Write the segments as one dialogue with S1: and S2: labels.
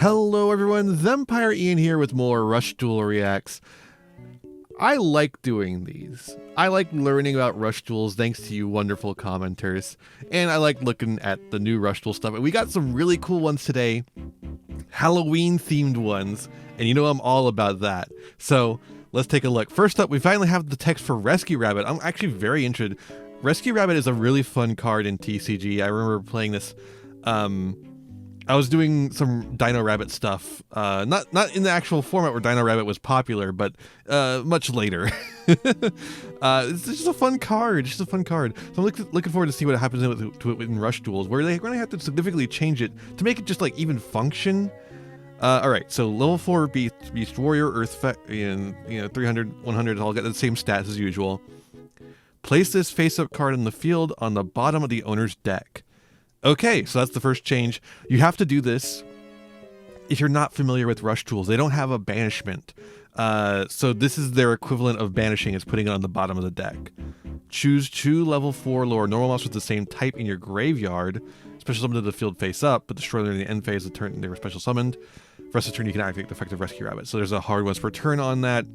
S1: Hello everyone, Thempire Ian here with more Rush Duel Reacts. I like doing these. I like learning about Rush Duels thanks to you wonderful commenters. And I like looking at the new Rush Duel stuff. And we got some really cool ones today. Halloween themed ones. And you know I'm all about that. So let's take a look. First up, we finally have the text for Rescue Rabbit. I'm actually very interested. Rescue Rabbit is a really fun card in TCG. I remember playing this I was doing some Dino Rabbit stuff, not in the actual format where Dino Rabbit was popular, but much later. It's just a fun card, So I'm looking forward to see what happens to it in Rush Duels, where they're going to have to significantly change it to make it just like even function. All right, so level 4 Beast Warrior, Earth, and 300, 100 all got the same stats as usual. Place this face-up card in the field on the bottom of the owner's deck. Okay, so that's the first change. You have to do this if you're not familiar with Rush Duels. They don't have a banishment. So this is their equivalent of banishing, is putting it on the bottom of the deck. Choose 2 level 4 lower normal monsters with the same type in your graveyard. Special summon to the field face up, but destroy them in the end phase of the turn they were special summoned. For the rest of the turn, you can activate the effective Rescue Rabbit. So there's a hard once per turn on that.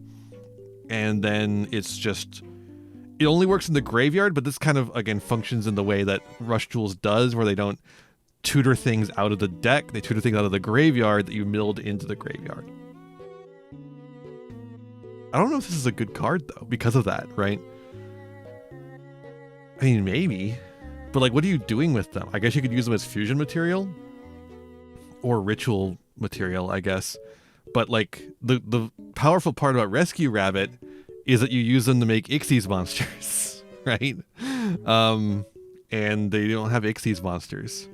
S1: And then it's just... It only works in the graveyard, but this kind of, again, functions in the way that Rush Duels does, where they don't tutor things out of the deck. They tutor things out of the graveyard that you milled into the graveyard. I don't know if this is a good card, though, because of that, right? I mean, maybe. But, like, what are you doing with them? I guess you could use them as fusion material. Or ritual material, I guess. But, like, the powerful part about Rescue Rabbit is that you use them to make Xyz monsters, right? And they don't have Xyz monsters.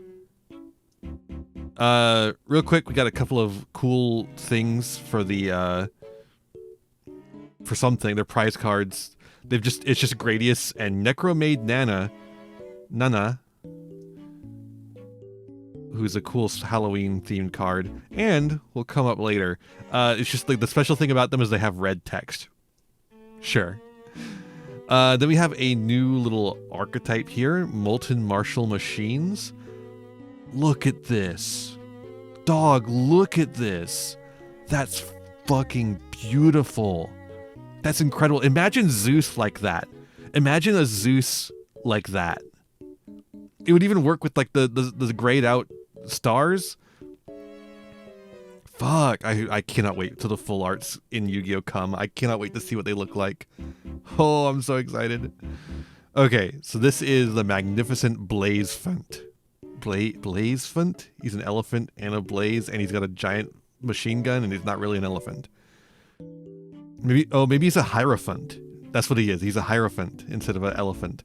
S1: Real quick, we got a couple of cool things for the for something. They're prize cards. It's just Gradius and Necromaid Nana, who's a cool Halloween themed card, and will come up later. It's just like the special thing about them is they have red text. Sure. Then we have a new little archetype here, Molten Martial Machines. Look at this. Dog, look at this. That's fucking beautiful. That's incredible. Imagine Zeus like that. Imagine a Zeus like that. It would even work with like the grayed out stars. Fuck, I cannot wait till the full arts in Yu-Gi-Oh come. I cannot wait to see what they look like. Oh, I'm so excited. Okay, so this is the magnificent Blazefunt. Blazefunt? He's an elephant and a blaze, and he's got a giant machine gun, and he's not really an elephant. Maybe he's a Hierophant. That's what he is. He's a Hierophant instead of an elephant.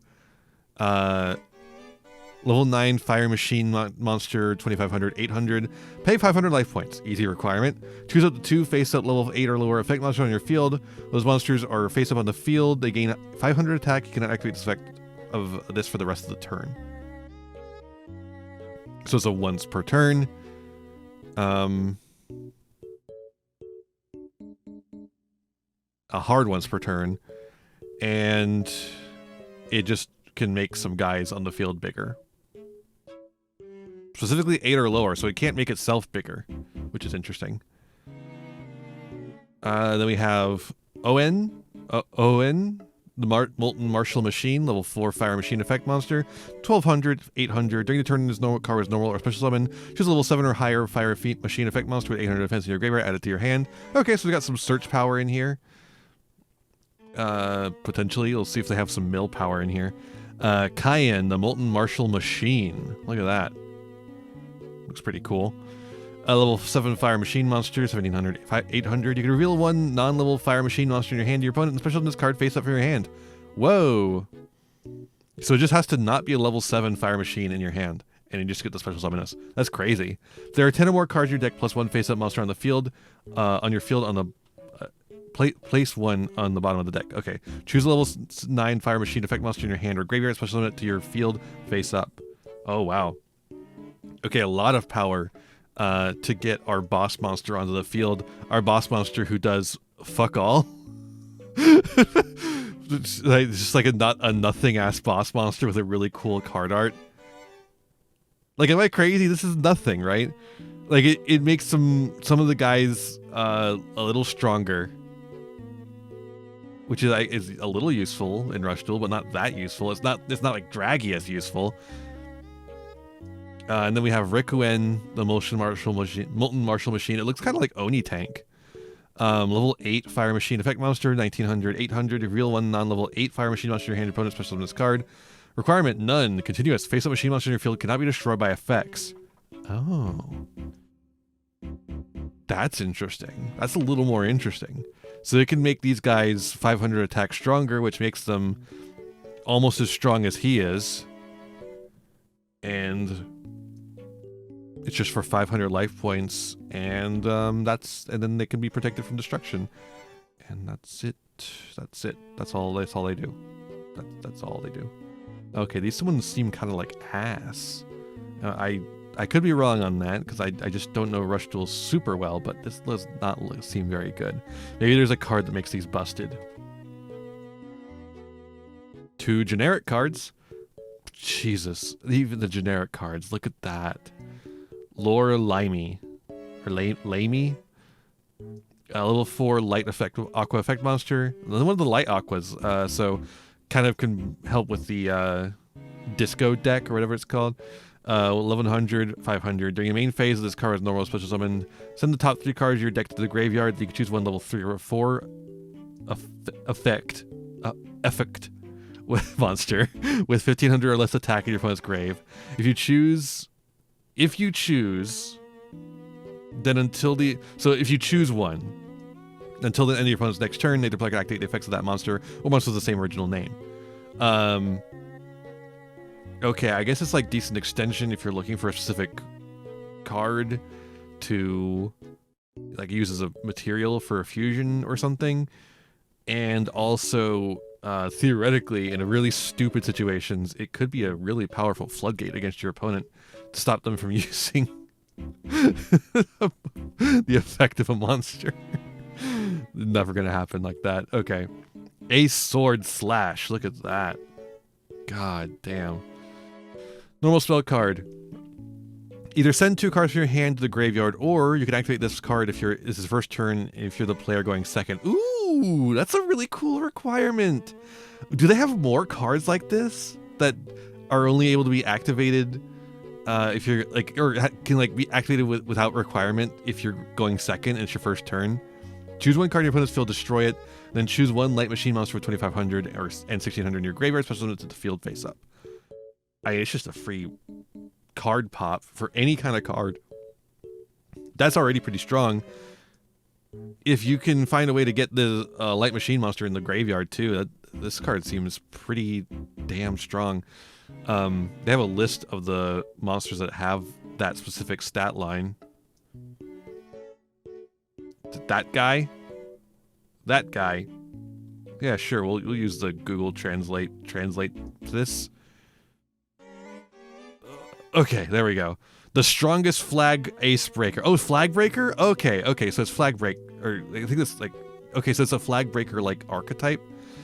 S1: Level 9 Fire Machine Monster, 2500, 800. Pay 500 life points. Easy requirement. Choose up to 2 face-up level 8 or lower effect monsters on your field. Those monsters are face-up on the field. They gain 500 attack. You cannot activate this effect of this for the rest of the turn. So it's a once per turn. A hard once per turn. And it just can make some guys on the field bigger. Specifically 8 or lower, so it can't make itself bigger, which is interesting. Then we have Owen, the Molten Martial Machine, level 4 Fire Machine Effect Monster, 1200, 800. During the turn, this card is normal or special summon. Choose a level 7 or higher Fire Machine Effect Monster with 800 defense in your graveyard, add it to your hand. Okay, so we got some search power in here. Potentially, we'll see if they have some mill power in here. Cayenne, the Molten Martial Machine. Look at that. Looks pretty cool. Level 7 Fire Machine Monster, 1700, 800. You can reveal 1 non-level Fire Machine Monster in your hand to your opponent and special this card face up from your hand. Whoa. So it just has to not be a level 7 Fire Machine in your hand, and you just get the special summon us. That's crazy. There are 10 or more cards in your deck plus 1 face-up monster on the field, on your field on the... place 1 on the bottom of the deck. Okay. Choose a level 9 Fire Machine Effect monster in your hand or graveyard, special summon it to your field face up. Oh, wow. Okay, a lot of power to get our boss monster onto the field. Our boss monster who does fuck all. It's just like a nothing-ass boss monster with a really cool card art. Like, am I crazy? This is nothing, right? Like it makes some of the guys a little stronger, which is a little useful in Rush Duel, but not that useful. It's not like Gias useful. And then we have Rikuen, the molten martial machine. It looks kind of like Oni Tank. Level 8 fire machine effect monster, 1900, 800. Reveal one non-level 8 fire machine monster in your hand. Opponent special summon this card. Requirement none. Continuous. Face-up machine monster in your field cannot be destroyed by effects. Oh. That's interesting. That's a little more interesting. So they can make these guys 500 attack stronger, which makes them almost as strong as he is. And it's just for 500 life points, and and then they can be protected from destruction. And that's it. That's it. That's all they do. That's all they do. Okay, these summons seem kind of like ass. I could be wrong on that, because I just don't know Rush Duel super well, but this does not seem very good. Maybe there's a card that makes these busted. 2 generic cards. Jesus, even the generic cards, look at that. Lore Limey, or Lamey. Level 4 light effect aqua effect monster. One of the light aquas, so kind of can help with the disco deck or whatever it's called. 1100, 500. During the main phase of this card is normal special summon. Send the top 3 cards of your deck to the graveyard. You can choose one level 3 or 4 effect with monster with 1500 or less attack in your opponent's grave. If you choose, then if you choose one, until the end of your opponent's next turn, they deploy can activate the effects of that monster or monster with the same original name. Okay, I guess it's like decent extension if you're looking for a specific card to like use as a material for a fusion or something. And also, theoretically, in a really stupid situations, it could be a really powerful floodgate against your opponent to stop them from using the effect of a monster. Never gonna happen like that. Okay. Ace Sword Slash. Look at that. God damn. Normal spell card. Either send 2 cards from your hand to the graveyard, or you can activate this card if this is first turn if you're the player going second. Ooh, that's a really cool requirement. Do they have more cards like this that are only able to be activated if you're like, or can like be activated without requirement if you're going second and it's your first turn? Choose one card in your opponent's field, destroy it, then choose one light machine monster for 2500 and 1600 in your graveyard, special summon it to the field face up. It's just a free card pop for any kind of card. That's already pretty strong. If you can find a way to get the light machine monster in the graveyard too, this card seems pretty damn strong. They have a list of the monsters that have that specific stat line. That guy? Yeah, sure, we'll use the Google Translate this. Okay, there we go. The strongest flag ace breaker. Oh, flag breaker? Okay, so it's flag break, or I think it's like, okay, so it's a flag breaker like archetype.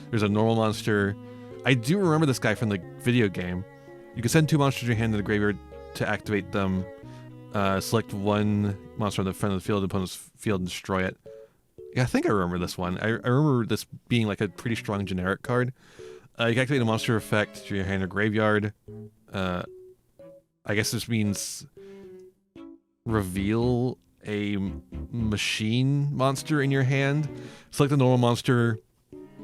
S1: There's a normal monster. I do remember this guy from the video game. You can send 2 monsters to your hand in the graveyard to activate them. Select one monster on the front of the field, the opponent's field, and destroy it. Yeah, I think I remember this one. I remember this being like a pretty strong generic card. You can activate a monster effect to your hand or graveyard. I guess this means reveal a machine monster in your hand. Select a normal monster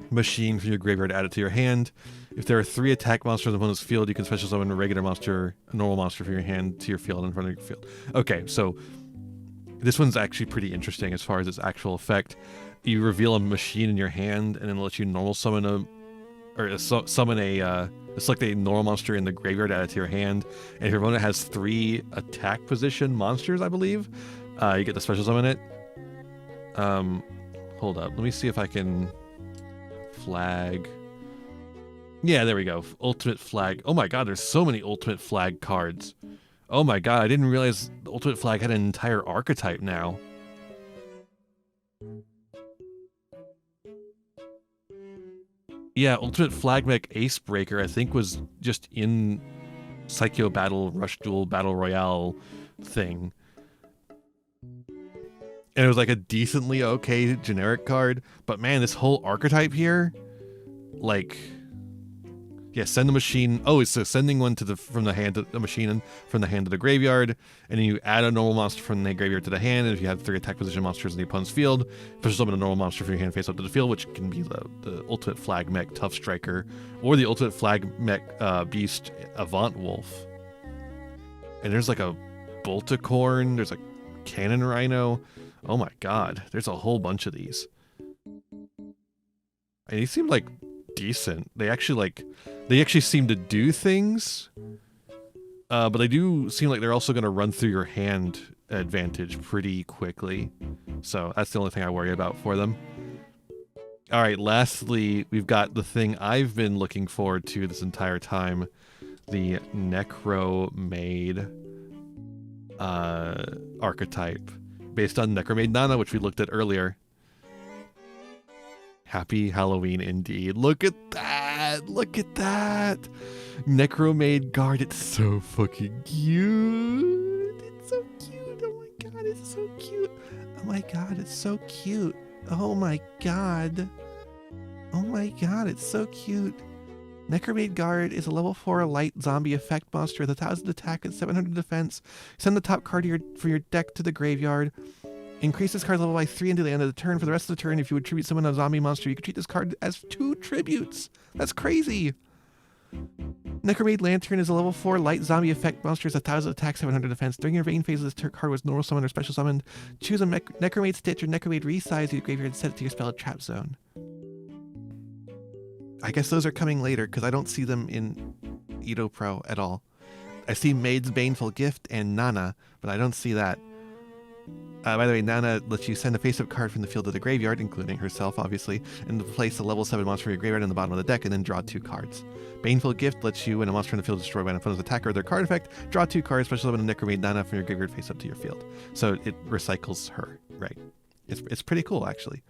S1: machine from your graveyard, add it to your hand. If there are 3 attack monsters in the opponent's field, you can special summon a regular monster, a normal monster from your hand to your field in front of your field. Okay, so this one's actually pretty interesting as far as its actual effect. You reveal a machine in your hand, and then it lets you normal summon select a normal monster in the graveyard, add it to your hand. And if your opponent has 3 attack position monsters, I believe, you get to special summon it. Hold up, let me see if I can flag. Yeah, there we go. Ultimate flag. Oh my god, there's so many ultimate flag cards. Oh my god, I didn't realize the ultimate flag had an entire archetype now. Yeah, Ultimate Flag Mech Ace Breaker, I think, was just in Psycho Battle, Rush Duel, Battle Royale thing. And it was like a decently okay generic card. But man, this whole archetype here, like, yeah, send the machine. Oh, it's so sending one to from the hand to the machine and from the hand to the graveyard, and then you add a normal monster from the graveyard to the hand. And if you have 3 attack position monsters in the opponent's field, push summon a normal monster from your hand face up to the field, which can be the ultimate flag mech Tough Striker, or the ultimate flag mech beast Avant Wolf. And there's like a Bolticorn, there's a Cannon Rhino. Oh my god, there's a whole bunch of these. And these seem like decent. They actually seem to do things, but they do seem like they're also going to run through your hand advantage pretty quickly. So that's the only thing I worry about for them. All right, lastly, we've got the thing I've been looking forward to this entire time, the Necromaid archetype, based on Necromaid Nana, which we looked at earlier. Happy Halloween indeed. Look at that. Look at that. Necromaid Guard. It's so fucking cute. It's so cute. Oh my god, it's so cute. Oh my god, it's so cute. Oh my god. Oh my god, it's so cute. Necromaid Guard is a level 4 light zombie effect monster with 1,000 attack and 700 defense. Send the top card from your deck to the graveyard. Increase this card's level by 3 until the end of the turn. For the rest of the turn, if you would tribute summon a zombie monster, you could treat this card as 2 tributes. That's crazy. Necromaid Lantern is a level 4 light zombie effect monster with 1,000 attack, 700 defense. During your main phase of this card was normal summon or special summoned. Choose a Necromaid Stitch or Necromaid Resize to your graveyard and set it to your spell trap zone. I guess those are coming later because I don't see them in Edo Pro at all. I see Maid's Baneful Gift and Nana, but I don't see that. By the way, Nana lets you send a face-up card from the field to the graveyard, including herself, obviously, and place a level 7 monster from your graveyard in the bottom of the deck, and then draw 2 cards. Baneful Gift lets you, when a monster in the field is destroyed by an opponent's attacker or their card effect, draw 2 cards, special summon a Necromaid Nana from your graveyard face-up to your field. So it recycles her, right? It's pretty cool, actually.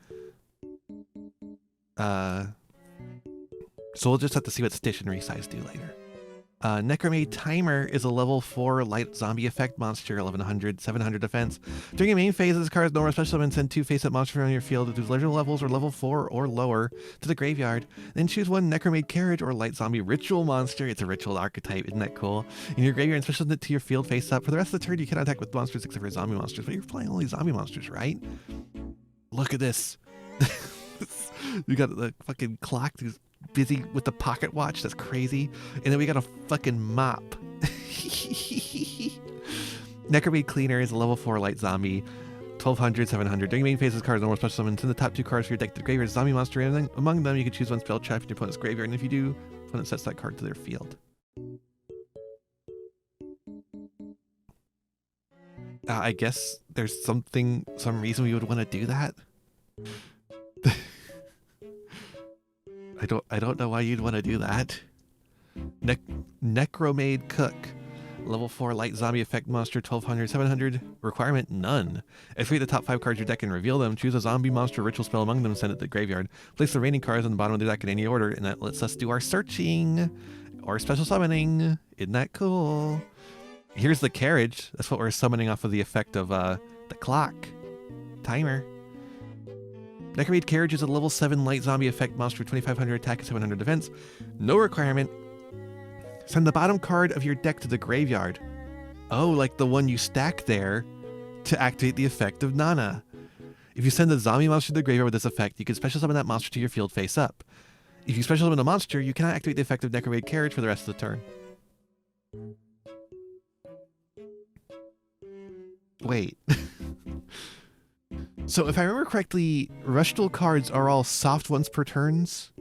S1: So we'll just have to see what Stitch and Resize do later. Necromaid Timer is a level 4 light zombie effect monster, 1100, 700 defense. During your main phase, this card's normal special summon, send 2 face-up monsters from your field whose legendary levels are level 4 or lower to the graveyard. Then choose 1 Necromaid Carriage or light zombie ritual monster. It's a ritual archetype, isn't that cool? In your graveyard, and special summon it to your field face-up. For the rest of the turn, you cannot attack with monsters except for zombie monsters, but you're playing only zombie monsters, right? Look at this. We got the fucking clock who's busy with the pocket watch. That's crazy. And then we got a fucking mop. Necromaid Cleaner is a level 4 light zombie, 1200, 700. During main phase, this card is normal special summon. Send the top 2 cards for your deck to the graveyard. Zombie monster, and then among them, you can choose 1 spell trap from your opponent's graveyard. And if you do, opponent sets that card to their field. I guess there's some reason we would want to do that. I don't know why you'd want to do that. Necromaid Cook, level 4 light zombie effect monster, 1200, 700. Requirement none. Activate the top 5 cards of your deck and reveal them. Choose a zombie monster ritual spell among them and send it to the graveyard. Place the remaining cards on the bottom of the deck in any order, and that lets us do our searching or special summoning. Isn't that cool? Here's the carriage. That's what we're summoning off of the effect of the clock. Timer. Necromaid Carriage is a level 7 light zombie effect monster, 2500 attack and 700 defense. No requirement. Send the bottom card of your deck to the graveyard. Oh, like the one you stack there to activate the effect of Nana. If you send a zombie monster to the graveyard with this effect, you can special summon that monster to your field face up. If you special summon a monster, you cannot activate the effect of Necromaid Carriage for the rest of the turn. Wait. So if I remember correctly, Rush Duel cards are all soft once per turns.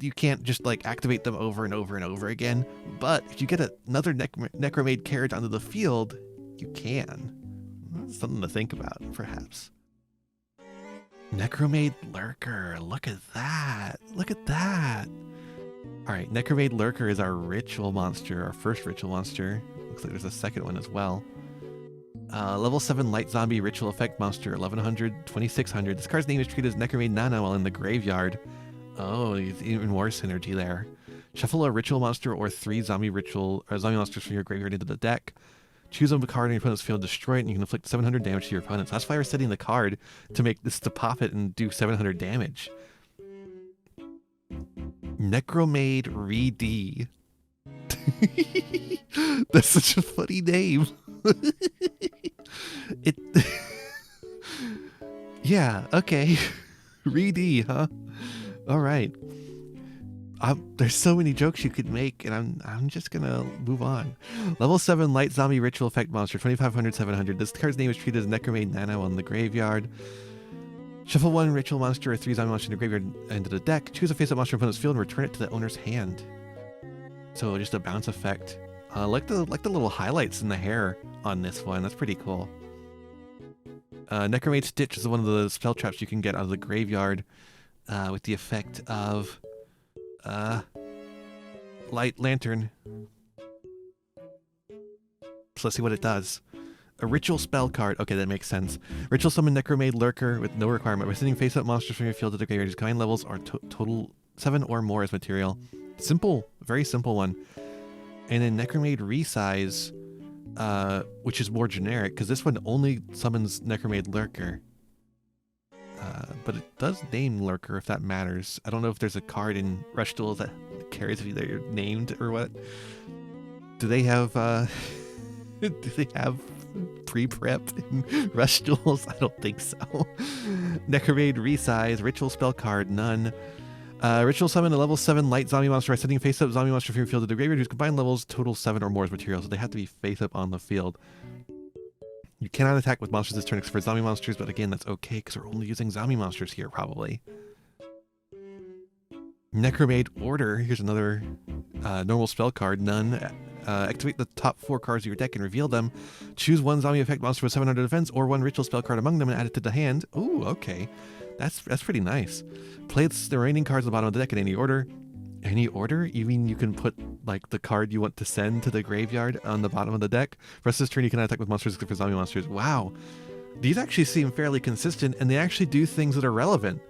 S1: You can't just like activate them over and over and over again. But if you get another Necromaid Carriage onto the field, you can. That's something to think about, perhaps. Necromaid Lurker. Look at that. Look at that. All right, Necromaid Lurker is our ritual monster, our first ritual monster. Looks like there's a second one as well. Level 7 light zombie ritual effect monster, 1100, 2600. This card's name is treated as Necromaid Nana while in the graveyard. Oh, even more synergy there. Shuffle a ritual monster or 3 zombie monsters from your graveyard into the deck. Choose a card in your opponent's field, destroy it, and you can inflict 700 damage to your opponents. That's why we're setting the card to make this to pop it and do 700 damage. Necromaid Re-D. That's such a funny name. It. Yeah, okay. Re-D, huh? All right. There's so many jokes you could make, and I'm just gonna move on. Level 7 light zombie ritual effect monster, 2500, 700. This card's name is treated as Necromaid Nano on the graveyard. Shuffle 1 ritual monster or 3 zombie monster in the graveyard into the deck. Choose a face-up monster from this field and return it to the owner's hand. So just a bounce effect. Like the little highlights in the hair on this one. That's pretty cool. Necromaid Stitch is one of the spell traps you can get out of the graveyard with the effect of Light Lantern. So let's see what it does. A ritual spell card. Okay, that makes sense. Ritual summon Necromaid Lurker with no requirement. By sending face-up monsters from your field to the graveyard, whose combined levels are total 7 or more as material. Simple, very simple one. And then Necromaid Resize, which is more generic, because this one only summons Necromaid Lurker. But it does name Lurker, if that matters. I don't know if there's a card in Rush Duel that cares if they're named or what. Do they have do they have pre-prep in Rush Duels? I don't think so. Necromaid Resize, ritual spell card, none. Ritual summon a level 7 light zombie monster by sending face-up zombie monster from your field to the graveyard whose combined levels total 7 or more as material, so they have to be face-up on the field. You cannot attack with monsters this turn except for zombie monsters, but again, that's okay because we're only using zombie monsters here, probably. Necromaid Order. Here's another normal spell card, none. Activate the top 4 cards of your deck and reveal them. Choose 1 zombie effect monster with 700 defense or 1 ritual spell card among them and add it to the hand. Ooh, okay. That's pretty nice. Play the remaining cards at the bottom of the deck in any order. Any order? You mean you can put like the card you want to send to the graveyard on the bottom of the deck? For rest of this turn, you cannot attack with monsters except for zombie monsters. Wow. These actually seem fairly consistent, and they actually do things that are relevant.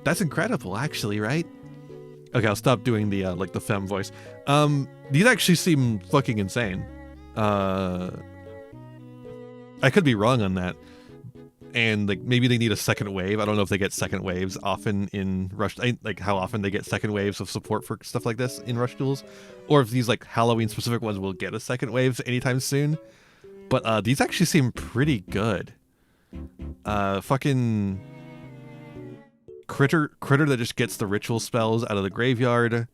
S1: That's incredible, actually, right? Okay, I'll stop doing the like the femme voice. These actually seem fucking insane. I could be wrong on that. And like maybe they need a second wave. I don't know if they get second waves often in Rush, like how often they get second waves of support for stuff like this in Rush Duels, or if these like Halloween specific ones will get a second waves anytime soon. But these actually seem pretty good. Fucking critter that just gets the ritual spells out of the graveyard.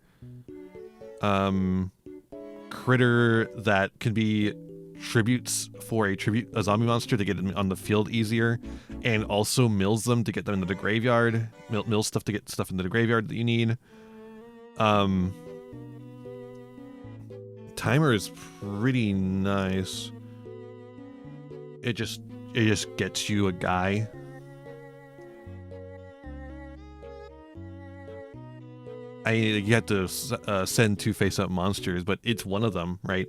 S1: Critter that can be tributes for a zombie monster to get them on the field easier, and also mills them to get them into the graveyard. Mill stuff to get stuff into the graveyard that you need. Timer is pretty nice. It just gets you a guy. You have to send 2 face-up monsters, but it's one of them, right?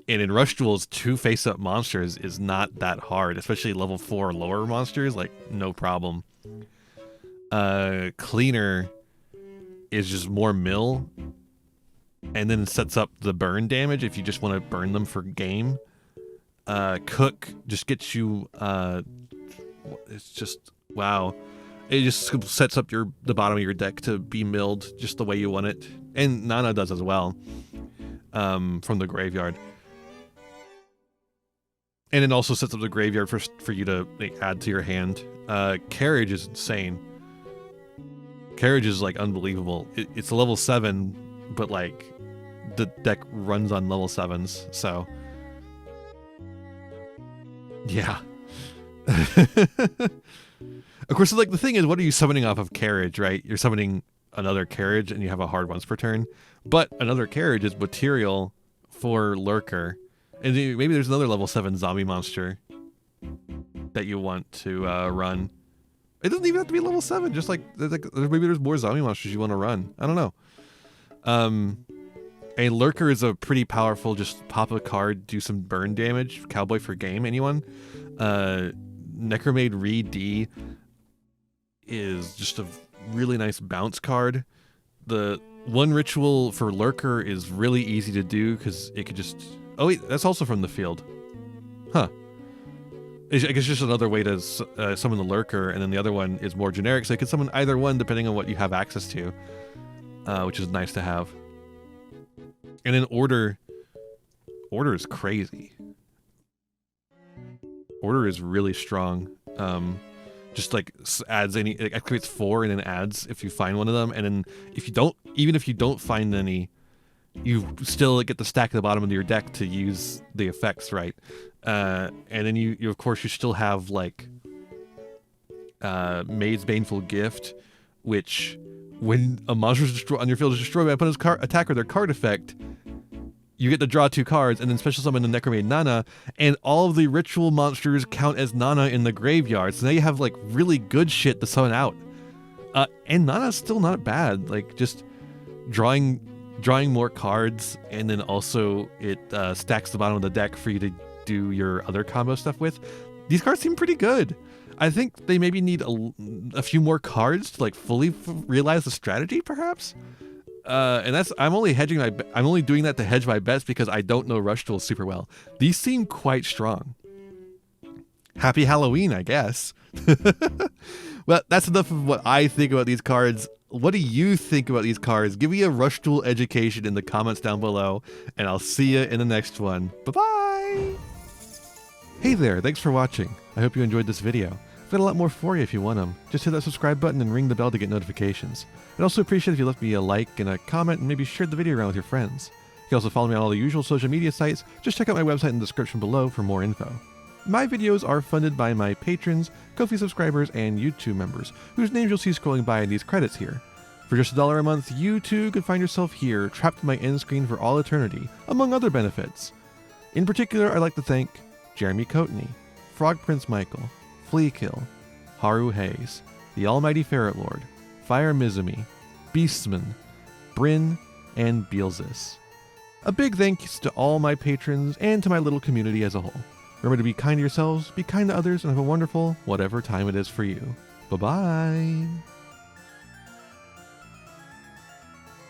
S1: And in Rush Duels, 2 face-up monsters is not that hard, especially level 4 or lower monsters, like, no problem. Cleaner is just more mill, and then sets up the burn damage if you just want to burn them for game. Cook just gets you, it's just, wow. It just sets up the bottom of your deck to be milled just the way you want it. And Nana does as well, from the graveyard. And it also sets up the graveyard for you to like, add to your hand. Carriage is insane. Carriage is like unbelievable. It's a level 7, but like the deck runs on level 7s, so yeah. Of course, like the thing is, what are you summoning off of Carriage, right? You're summoning another Carriage and you have a hard once per turn. But another Carriage is material for Lurker. And maybe there's another level 7 zombie monster that you want to run. It doesn't even have to be level 7, just like maybe there's more zombie monsters you want to run. I don't know. A Lurker is a pretty powerful, just pop a card, do some burn damage, cowboy for game, anyone. Necromaid Re-D is just a really nice bounce card. The one ritual for Lurker is really easy to do because it could just... Oh wait, that's also from the field. Huh. I guess it's just another way to summon the lurker, and then the other one is more generic, so you can summon either one depending on what you have access to, which is nice to have. And then order is crazy. Order is really strong. Just like adds it activates 4 and then adds if you find one of them, and then even if you don't find any, you still get the stack at the bottom of your deck to use the effects, right? And then you of course you still have like Maid's Baneful Gift, which when a monster is on your field is destroyed by an opponent's attack or their card effect, you get to draw 2 cards, and then special summon the Necromaid Nana, and all of the ritual monsters count as Nana in the graveyard. So now you have like really good shit to summon out. And Nana's still not bad. Like just drawing more cards, and then also it stacks the bottom of the deck for you to do your other combo stuff with. These cards seem pretty good. I think they maybe need a few more cards to like fully realize the strategy, perhaps. And I'm only doing that to hedge my bets because I don't know Rush Duel super well. These seem quite strong. Happy Halloween, I guess. Well, that's enough of what I think about these cards. What do you think about these cards? Give me a Rush Duel education in the comments down below, and I'll see you in the next one. Bye-bye! Hey there, thanks for watching. I hope you enjoyed this video. I've got a lot more for you if you want them. Just hit that subscribe button and ring the bell to get notifications. I'd also appreciate if you left me a like and a comment and maybe shared the video around with your friends. You can also follow me on all the usual social media sites. Just check out my website in the description below for more info. My videos are funded by my patrons, Ko-fi subscribers, and YouTube members, whose names you'll see scrolling by in these credits here. For just $1 a month, you too could find yourself here, trapped in my end screen for all eternity, among other benefits. In particular, I'd like to thank Jeremy Coatney, Frog Prince Michael, Fleakill, Haru Hayes, the Almighty Ferret Lord, Fire Mizumi, Beastman, Bryn, and Beelzis. A big thanks to all my patrons and to my little community as a whole. Remember to be kind to yourselves, be kind to others, and have a wonderful whatever time it is for you. Bye-bye!